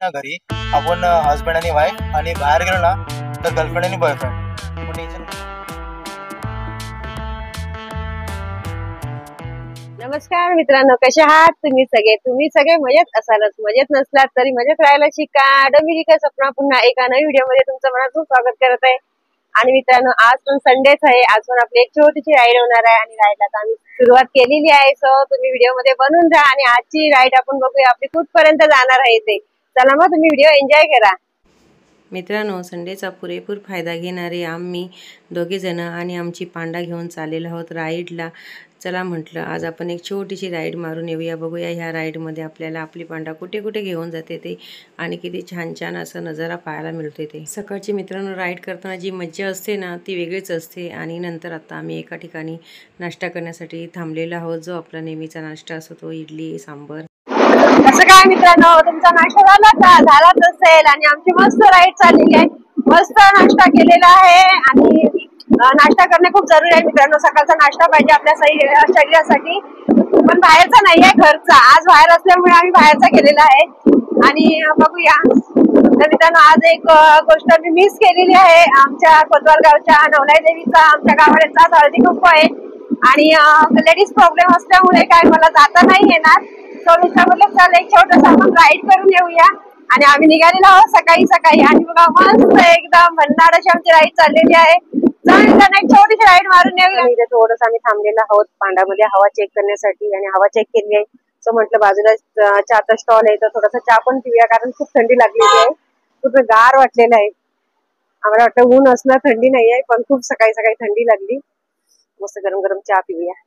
घरी आपण हस्बंड आणि वाईफ, आणि बाहेर गेलो ना तर गर्लफ्रेंड आणि बॉयफ्रेंड. नमस्कार मित्रांनो, कसे आहात तुम्ही सगळे मजेत असालच. मजेत नसलात तरी मजेत राहायला शिका. डोमिनिका सपना पुन्हा एका नवीन व्हिडिओ मध्ये तुमचं मनापासून स्वागत करत आहे. आणि मित्रांनो, आज पण संडेच आहे. आज पण आपली एक छोटीशी राईड होणार आहे आणि राईडला आता आम्ही सुरुवात केलेली आहे. सो तुम्ही व्हिडिओ मध्ये बनून जा आणि आजची राईड आपण बघूया आपली कुठपर्यंत जाणार आहे ते. चला मग तुम्ही व्हिडिओ एन्जॉय करा. मित्रांनो, संडेचा पुरेपूर फायदा घेणारे आम्ही दोघेजण आणि आमची पांडा घेऊन चाललेलो आहोत राईडला. चला म्हटलं आज आपण एक छोटीशी राईड मारून येऊया, बघूया ह्या राईडमध्ये आपल्याला आपली पांडा कुठे कुठे घेऊन जाते ते आणि किती छान छान असं नजारा पाहायला मिळतो ते. सकाळची मित्रांनो राईड करताना जी मज्जा असते ना ती वेगळीच असते. आणि नंतर आता आम्ही एका ठिकाणी नाश्ता करण्यासाठी थांबलेलो आहोत, जो आपला नेहमीचा नाश्ता असतो तो इडली सांबर. कसं काय मित्रांनो, तुमचा नाश्ता झाला का? झालाच असेल. आणि आमची मस्त राईड चाललेली आहे. मस्त नाश्ता केलेला आहे आणि नाश्ता करणे खूप जरुरी आहे मित्रांनो. सकाळचा नाश्ता पाहिजे आपल्या शरीरासाठी, पण बाहेरचा नाही आहे, घरचा. आज बाहेर असल्यामुळे आम्ही बाहेरचा केलेला आहे. आणि बघूया तर मित्रांनो, आज एक गोष्ट मी मिस केलेली आहे. आमच्या कोतवाल गावच्या नवलाई देवीचा आमच्या गावाचा हळदी कुंकू आहे आणि लेडीज प्रॉब्लेम असल्यामुळे काय मला जाता नाही येणार. तो म्हटलं चल एक छोटस आपण राईड करून येऊया. आणि आम्ही निघालेलो आहोत सकाळी आणि बघा मस्त एकदम भन्नाट अशी आमची राईड चाललेली आहे. एक छोटीशी राईड मारून येऊया. इथे थोडस आम्ही थांबलेलो आहोत पांडामध्ये हवा चेक करण्यासाठी आणि हवा चेक केली आहे. सो म्हटलं बाजूला चहाचा स्टॉल आहे तर थोडासा चहा पण पिऊया, कारण खूप थंडी लागलेली आहे. खूप गार वाटलेलं आहे. आम्हाला वाटतं ऊन असणार, थंडी नाही आहे, पण खूप सकाळी थंडी लागली. मस्त गरम गरम चहा पिऊया.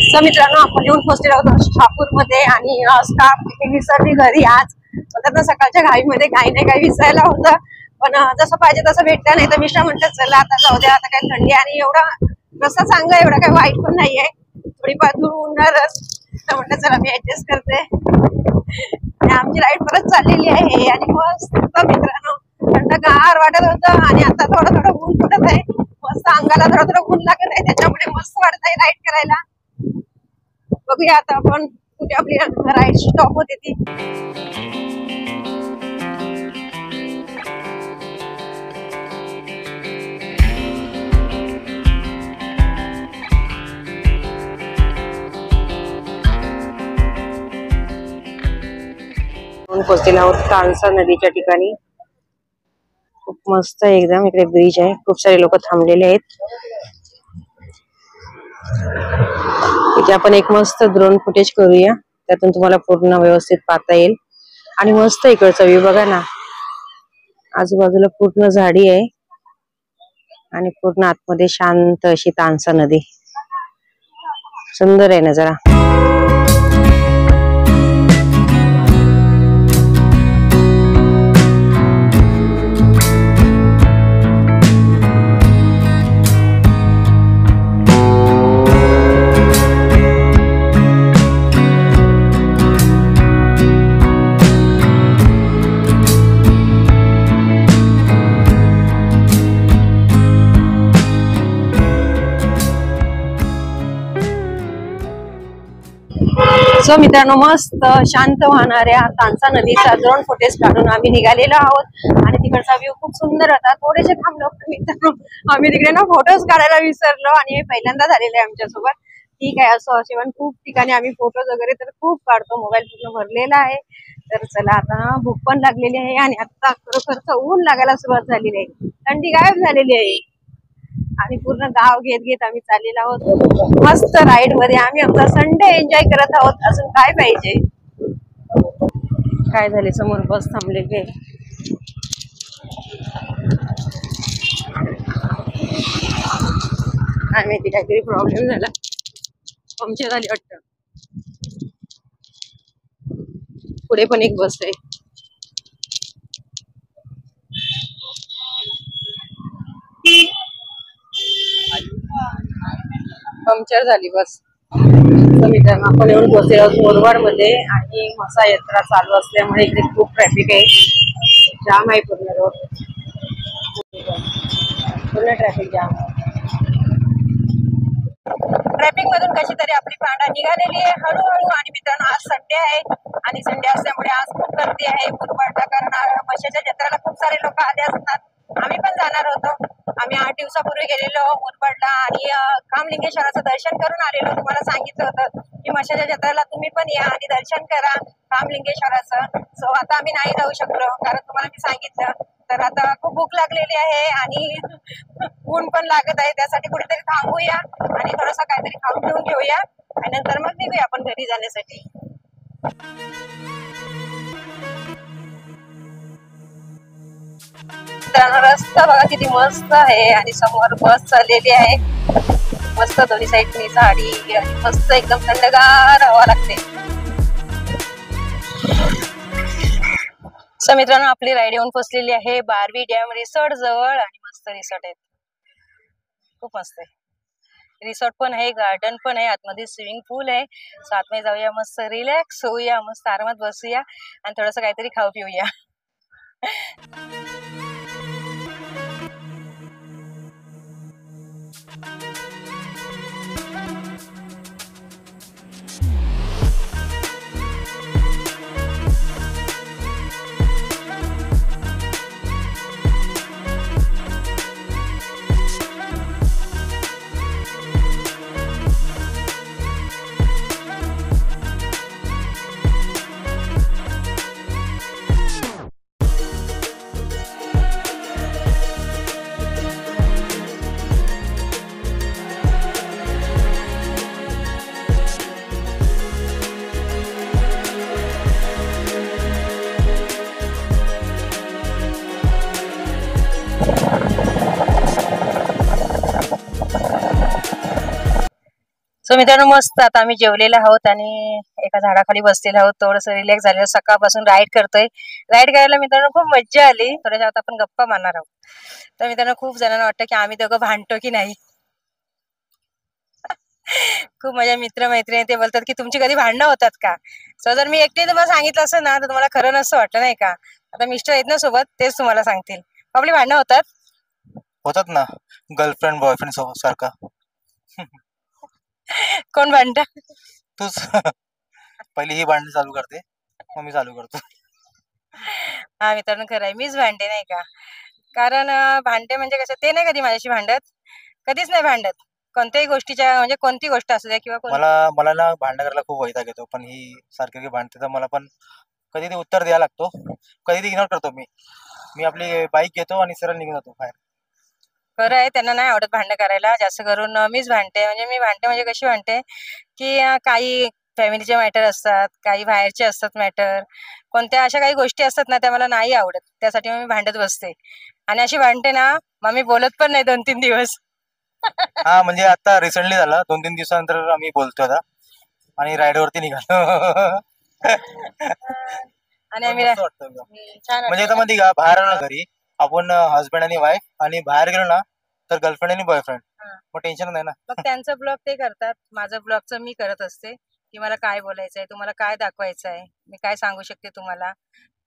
तर मित्रांनो, आपण येऊन पोहोचलेलो आहोत शहापूरमध्ये आणि स्कार्फ विसरली घरी आज. तर सकाळच्या घाईमध्ये काही नाही काही विसरायला होतं, पण जसं पाहिजे तसं भेटलं नाही. तर मिश्रा म्हटलं चला आता जाऊ द्या, आता काही थंडी आणि एवढा रस्ता चांगला, एवढा काही वाईट पण नाहीये, थोडीफार दूर उन्हाळच. तर म्हटलं चला मी ऍडजस्ट करते. आणि आमची राईड परत चाललेली आहे आणि मस्त मित्रांनो थंडगार वाटत होतं. आणि आता थोडं ऊन पडत आहे, मस्त अंगाला थोडं ऊन लागत आहे, त्याच्यामुळे मस्त वाटत आहे राईड करायला. बघूया आता आपण कुठे आपली राईड स्टॉप होते ती. पोहोचलेलो आहोत तानसा नदीच्या ठिकाणी. खूप मस्त एकदम इकडे ब्रिज आहे, खूप सारे लोक थांबलेले आहेत. इथे आपण एक मस्त ड्रोन फुटेज करूया, त्यातून तुम्हाला पूर्ण व्यवस्थित पाहता येईल. आणि मस्त इकडचा व्ह्यू बघा ना, आजूबाजूला पूर्ण झाडी आहे आणि पूर्ण आतमध्ये शांत अशी तानसा नदी. सुंदर आहे नजारा. सो मित्रांनो, मस्त शांत वाहणाऱ्या तानसा नदीचा ड्रोन फुटेज काढून आम्ही निघालेलो आहोत. आणि तिकडचा व्ह्यू खूप सुंदर होता. थोडेसे थांबलो मित्रांनो, आम्ही तिकडे ना फोटोज काढायला विसरलो आणि हे पहिल्यांदा झालेलं आहे आमच्यासोबत. ठीक आहे, असं असे पण खूप ठिकाणी आम्ही फोटोज वगैरे तर खूप काढतो, मोबाईल पूर्ण भरलेला आहे. तर चला आता भूक पण लागलेली आहे आणि आता खरोखरच ऊन लागायला सुरुवात झालेली आहे, थंडी गायब झालेली आहे आणि पूर्ण गाव घेत आम्ही चाललेलो आहोत मस्त राईड मध्ये. आम्ही आमचा संडे एन्जॉय करत आहोत. अजून काय पाहिजे. काय झाले, समोर बस थांबलेली आहे. काय माहिती काहीतरी प्रॉब्लेम झाला, पंक्चर झाली वाटतं. पुढे पण एक बस आहे. पंक्चर झाली बस. तर मित्रांनो आपण येऊन पोहोचलो आहोत मुरबाड मध्ये आणि मसा यात्रा चालू असल्यामुळे इकडे खूप ट्रॅफिक आहे. जाम आहे पूर्ण रोड, पूर्ण ट्रॅफिक जाम. ट्रॅफिक मधून कशी तरी आपली पांडा निघालेली आहे हळूहळू. आणि मित्रांनो आज संडे आहे आणि संडे असल्यामुळे आज खूप गर्दी आहे मुरबाडला, कारण म्हशीच्या जत्रेला खूप सारे लोक आले असतात. आम्ही पण जाणार होतो. आम्ही 8 दिवसापूर्वी गेलेलो मुरबाडला आणि कामलिंगेश्वराचं दर्शन करून आलेलो. तुम्हाला सांगितलं होतं की म्हशीच्या जत्रेला तुम्ही पण या आणि दर्शन करा कामलिंगेश्वराचं. सो आता आम्ही नाही जाऊ शकलो कारण तुम्हाला मी सांगितलं. तर आता खूप भूक लागलेली आहे आणि ऊन पण लागत आहे, त्यासाठी कुठेतरी थांबूया आणि थोडंसं काहीतरी खाऊन पिऊन घेऊया आणि नंतर मग निघूया आपण घरी जाण्यासाठी. रस्ता बघा किती मस्त आहे आणि समोर बस चाललेली आहे. मस्त दोन्ही साईडनी झाडी आणि मस्त एकदम थंडगार हवा लागते. सो मित्रांनो आपली राईड येऊन पोहोचलेली आहे बारवी डॅम रिसॉर्ट जवळ आणि मस्त रिसॉर्ट आहेत, खूप मस्त आहे. रिसॉर्ट पण आहे, गार्डन पण आहे, आतमध्ये स्विमिंग पूल आहे. सो आतमध्ये जाऊया, मस्त रिलॅक्स होऊया, मस्त आरामात बसूया आणि थोडंसं काहीतरी खाऊ पिऊया. सो मित्रांनो मस्त आता आम्ही जेवलेलो आहोत आणि एका झाडाखाली बसलेलो आहोत, थोडंसं रिलॅक्स झालेलं. सकाळपासून राईड करतोय. राईड करायला मित्रांनो खूप मज्जा आली. थोड्याशा आता आपण गप्पा मारणार आहोत. तर मित्रांनो खूप जणांना वाटतं की आम्ही दोघं भांडतो की नाही. खूप माझ्या मित्र-मैत्रिणी ते बोलतात की तुमची कधी भांडणं होतात का. सो जर मी एकटी तुम्हाला सांगितलं असं ना तर तुम्हाला खरं नसतं वाटलं नाही का. आता मिस्टर आहेत ना सोबत, तेच तुम्हाला सांगतील आपली भांडणं होतात ना, गर्लफ्रेंड बॉयफ्रेंड सारखा. कोण भांडतं? तूच. पहिली ही भांडण चालू करते, मग मी चालू करतो. हा मित्रांनो खरं आहे, मीच भांडते नाही का. कारण भांडते म्हणजे कसं, ते नाही कधी माझ्याशी भांडत, कधीच नाही भांडत. कोणत्याही गोष्टीच्या म्हणजे कोणती गोष्ट असू द्या किंवा मला मला ना भांडण करायला खूप वैताग येतो, पण ही सारखी भांडते तर मला पण कधी ते उत्तर द्यायला लागतो, कधी ते इग्नोर करतो. मी आपली बाईक घेतो आणि सरळ निघून जातो बाहेर. खरं आहे, त्यांना नाही आवडत भांडण करायला. जास्त करून मीच भांडते. म्हणजे मी भांडते म्हणजे कशी भांडते की काही फॅमिलीचे मॅटर असतात, काही बाहेरचे असतात मॅटर, कोणत्या अशा काही गोष्टी असतात ना त्या मला नाही आवडत, त्यासाठी मग मी भांडत बसते. आणि अशी भांडते ना मग मी बोलत पण नाही 2-3 दिवस. हा म्हणजे आता रिसेंटली झालं, 2-3 दिवसानंतर आम्ही बोलतोय आता आणि राईडवरती निघालो. आणि पण आम्ही मस्त वाटतं एकदम. छान म्हणजे वाटतं. आता मध्ये का बाहेर आलो ना घरी, आपण हस्बंड आणि वाईफ आणि बाहेर गेलो ना तर गर्लफ्रेंड आणि बॉयफ्रेंड, हा. मग टेन्शन नाही ना. मग त्यांचं ब्लॉग ते करतात, माझं ब्लॉगचं मी करत असते की मला काय बोलायचं आहे, तुम्हाला काय दाखवायचं आहे, मी काय सांगू शकते तुम्हाला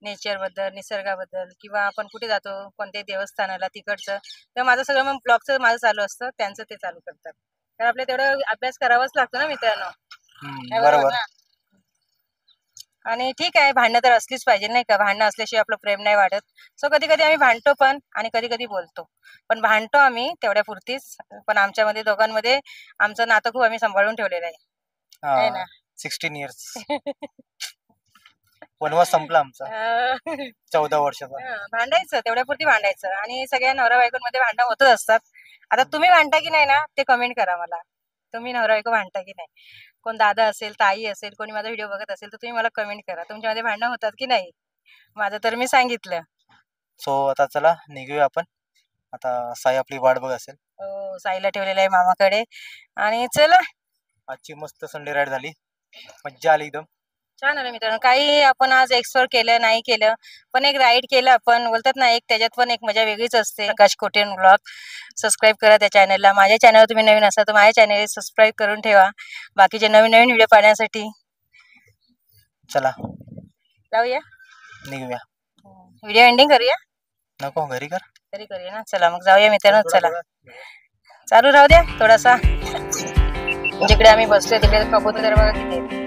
नेचर बद्दल, निसर्गाबद्दल, किंवा आपण कुठे जातो कोणत्याही देवस्थानाला तिकडचं. तर माझं सगळं मग ब्लॉगचं माझं चालू असतं, त्यांचं ते चालू करतात. तर आपल्या तेवढं अभ्यास करावाच लागतो ना मित्रांनो. काय बरोबर बरोबर. ना. आणि ठीक आहे, भांडणं तर असलीच पाहिजे नाही का, भांडणं असल्याशिवाय आपलं प्रेम नाही वाढत. सो कधी कधी आम्ही भांडतो पण आणि कधी कधी बोलतो, पण भांडतो आम्ही तेवढ्या पुरतीच. पण आमच्यामध्ये दोघांमध्ये आमचं नातं खूप आम्ही सांभाळून ठेवलेलं आहे हा, ना. 16 इयर्स वनवास संपला आमचा, 14 वर्षाचा. भांडायचं तेवढ्या पुरती भांडायचं आणि सगळ्या नवरा बायकोंमध्ये भांडणं होतच असतात. आता तुम्ही भांडता की नाही ना ते कमेंट करा मला, तुम्ही नवरा बायको भांडता की नाही. कोण दादा असेल, ताई असेल, कोणी माझा व्हिडिओ बघत असेल तर तुम्ही मला कमेंट करा, तुमच्यामध्ये भांडणं होतात की नाही. माझं तर मी सांगितलं. सो आता चला निघूया आपण, आता साई आपली वाट बघत असेल. हो, साईला ठेवलेलं आहे मामाकडे. आणि चला आजची मस्त संडे राईड झाली, मज्जा आली एकदम. छान आलं मित्रांनो. काही आपण आज एक्सप्लोर केलं नाही केलं, पण एक राईड केलं आपण. बोलतात ना, एक त्याच्यात पण एक मजा वेगळीच असते. प्रकाश कोटेन ब्लॉग सबस्क्राईब करा त्या चॅनलला. माझ्या चॅनलवर तुम्ही नवीन असाल तर माझ्या चॅनल सबस्क्राईब करून ठेवा बाकीचे नवीन नवीन व्हिडिओ पाहण्यासाठी. चला जाऊया, निघूया. व्हिडिओ एंडिंग करूया. नको घरी कर. तरी करूया ना. चला मग जाऊया मित्रांनो. चला चालू राहू द्या थोडासा. जिकडे आम्ही बसलोय तिकडे कबूतर बघा किती आहेत.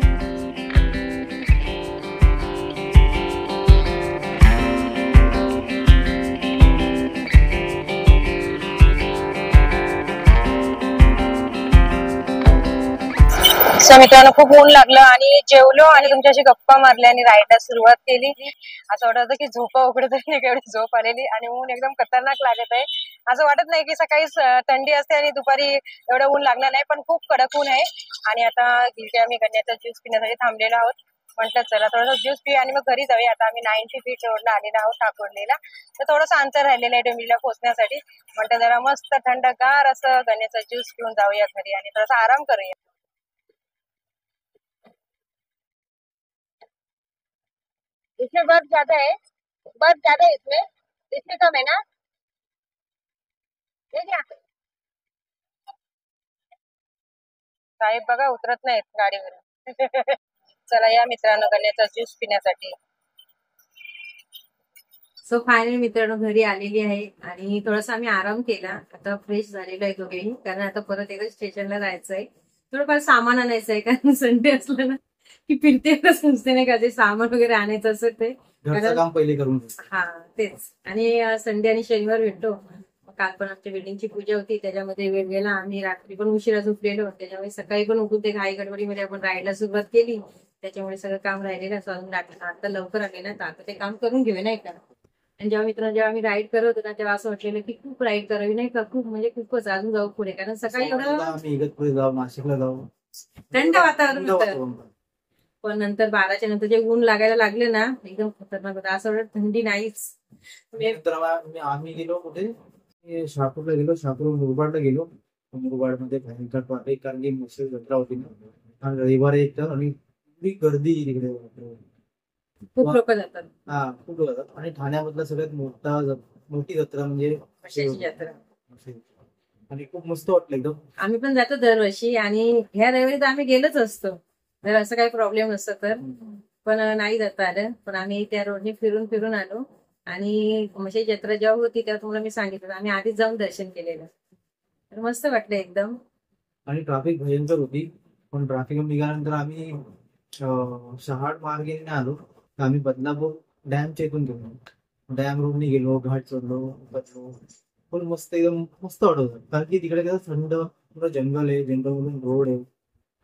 मित्रांनो खूप ऊन लागलं आणि जेवलो आणि तुमच्याशी गप्पा मारल्या आणि राईडला सुरुवात केली. असं वाटत होतं की झोपा उघडत नाही, एवढी झोप आलेली आणि ऊन एकदम खतरनाक लागत आहे. असं वाटत नाही की सकाळी थंडी असते आणि दुपारी एवढं ऊन लागणार नाही, पण खूप कडक ऊन आहे. आणि आता इथे आम्ही गण्याचा ज्यूस पिण्यासाठी थांबलेलो आहोत. म्हटलं चला थोडासा ज्यूस पिऊ आणि मग घरी जाऊया. आता आम्ही 90 फीट रोडला आलेलो आहोत टाकोडलेला. तर थोडंसं अंतर राहिलेलं आहे डोंबिवलीला पोहोचण्यासाठी. म्हटलं जरा मस्त थंडगार असं गण्याचा ज्यूस पिऊन जाऊया घरी आणि थोडासा आराम करूया. इसमें बर्फ ज्यादा है, बर्फ ज्यादा है इसमें, इसमें कम है ना? ठीक है. साहेब बघा उतरत नाहीत गाडीवर. चला या मित्रांनो गण्याचा ज्यूस पिण्यासाठी. सो फायनली मित्रांनो घरी आलेली आहे आणि थोडासा आम्ही आराम केला. आता फ्रेश झालेलो आहे दोघेही, कारण आता परत एकदा स्टेशनला जायचंय. थोडंफार सामान आणायचंय, कारण संडे असलं ना की फिरते समजते नाही का, जे सामान वगैरे आणायचं असं ते काम पहिले करून. हा तेच. आणि संडे आणि शनिवार भेटतो. काल पण आमच्या बिल्डिंगची पूजा होती, त्याच्यामध्ये वेळ गेला. आम्ही रात्री पण उशिरा झोपलेलो, त्याच्यामुळे सकाळी पण उठून ते घाई गडबडीमध्ये आपण राहायला सुरुवात केली. त्याच्यामुळे सगळं काम राहिलेलं अजून आता लवकर आले ना, तर आता ते काम करून घेऊ नाही का. आणि जेव्हा मित्रांनो जेव्हा आम्ही राईड करत होतो ना, तेव्हा असं वाटलेलं की खूप राईड करावी नाही का, खूप म्हणजे खूपच अजून जाऊ पुढे, कारण सकाळी एवढं जाऊ, नाशिकला जाऊ, थंड वातावरण होतं. पण नंतर 12च्या नंतर जे ऊन लागायला लागले ना, एकदम खतरनाक होतं. असं वाटत थंडी नाहीच. आम्ही गेलो कुठे, शहापूरला गेलो, शहापूर मुरबाडला गेलो. मुरबाड मध्ये भयंकर ट्रॅफिक, कारण की मुसळ जत्रा होती ना, रविवारी एक तर आणि गर्दी तिकडे, खूप लोक जातात. हा खूप लोक जातात. आणि ठाण्यामधला सगळ्यात मोठी जत्रा म्हणजे जत्रा, आणि खूप मस्त वाटलं एकदम. आम्ही पण जातो दरवर्षी आणि ह्या रविवारी तर आम्ही गेलोच असतो जर असं काही प्रॉब्लेम नसतं तर, पण नाही जाता आलं. पण आम्ही त्या रोडने फिरून आलो आणि म्हशी जत्रा जेव्हा होती तेव्हा तुम्हाला मी सांगितलं आम्ही आधीच जाऊन दर्शन केलेलं, तर मस्त वाटलं एकदम. आणि ट्रॅफिक भयंकर होती, पण ट्रॅफिक निघाल्यानंतर आम्ही शहाड मार्गेने आलो. आम्ही बदलापूर डॅमच्या इथून गेलो, डॅम रोडने गेलो, घाट चढलो, उतरलो. पण मस्त एकदम मस्त वाटत होतं, कारण की तिकडे कसं थंड पुरं जंगल आहे, जंगलमधून रोड आहे.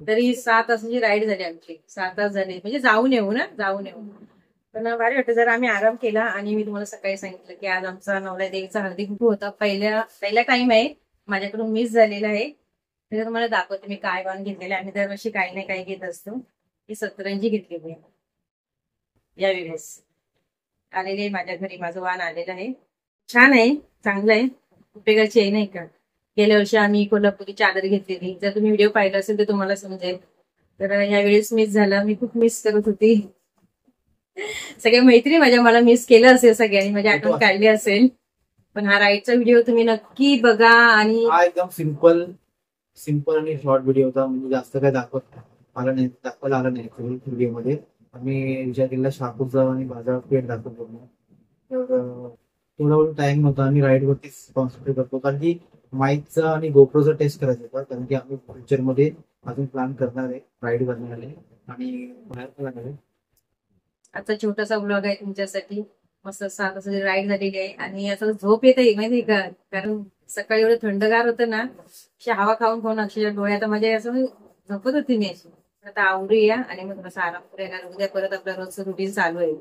तरी 7 तासाची राईड झाली आमची, 7 तास झाले म्हणजे जाऊन येऊ. पण भारी वाटतं जर आम्ही आराम केला. आणि मी तुम्हाला सकाळी सांगितलं की आज आमचा नवला देवीचा हळदी कुंकू होता. पहिला टाइम आहे, माझ्याकडून मिस झालेला आहे. तर तुम्हाला दाखवते मी काय वाण घेतलेलं आहे. आम्ही दरवर्षी काही ना काही घेत असतो. ही सतरंजी घेतलेली आहे यावेळेस. आलेली आहे माझ्या घरी, माझं वाण आलेलं आहे. छान आहे, चांगलं आहे, उपयोगाची आहे नाही का. गेल्या वर्षी आम्ही कोल्हापुरी चादर घेतलेली, जर तुम्ही व्हिडिओ पाहिला असेल तर तुम्हाला समजेल. तर यावेळेस मिस झाला, मी खूप मिस करत होती. सगळ्या मैत्रिणी माझ्या मला मिस केलं असेल, सगळ्यांनी माझी आठवण काढली असेल. पण हा राईडचा व्हिडिओ तुम्ही नक्की बघा. आणि हा एकदम सिंपल आणि शॉर्ट व्हिडिओ होता, म्हणजे जास्त काय दाखवायला आलं नाही व्हिडिओ मध्ये. आम्ही विचार केला शहापूरचा आणि बाजारपेठ दाखवतो. थोडा टाइम नव्हता, आम्ही राईड वरतीच कॉन्सन्ट्रेट करतो, कारण की माईकचा आणि गोप्रोचा टेस्ट करायचा होता. कारण की आम्ही फ्युचर मध्ये अजून प्लॅन करणार आहे, राईड करणार आहे आणि बाहेर करणार आहे. आता छोटासा ब्लॉग आहे तुमच्यासाठी. मस्त 7 तासाची राईड झालेली आहे आणि असं झोप येत आहे माहिती का, कारण सकाळी एवढं थंडगार होतं ना, अशी हवा खाऊन अक्षरशः डोळ्यात माझ्या असं झोपत होती मी अशी. आता आवरूया आणि मग थोडासा आराम करूया, कारण उद्या परत आपलं रोजचं रुटीन चालू आहे.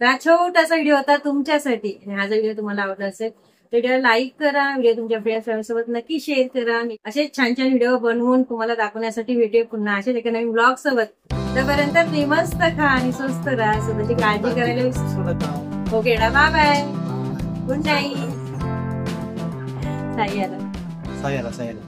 तर हा छोटासा व्हिडिओ होता तुमच्यासाठी. आणि हा जर व्हिडिओ तुम्हाला आवडला असेल तर व्हिडिओ लाईक करा, व्हिडिओ तुमच्या फ्रेंड्स फॅमिली सोबत नक्की शेअर करा. असे छान छान व्हिडिओ बनवून तुम्हाला दाखवण्यासाठी व्हिडिओ पुन्हा अशा एका नवीन ब्लॉग सोबत. तोपर्यंत तुम्ही मस्त खा आणि स्वस्त राहा, स्वतःची काळजी करायला विसरू नका. Okay, bye bye, good night. Sai आला.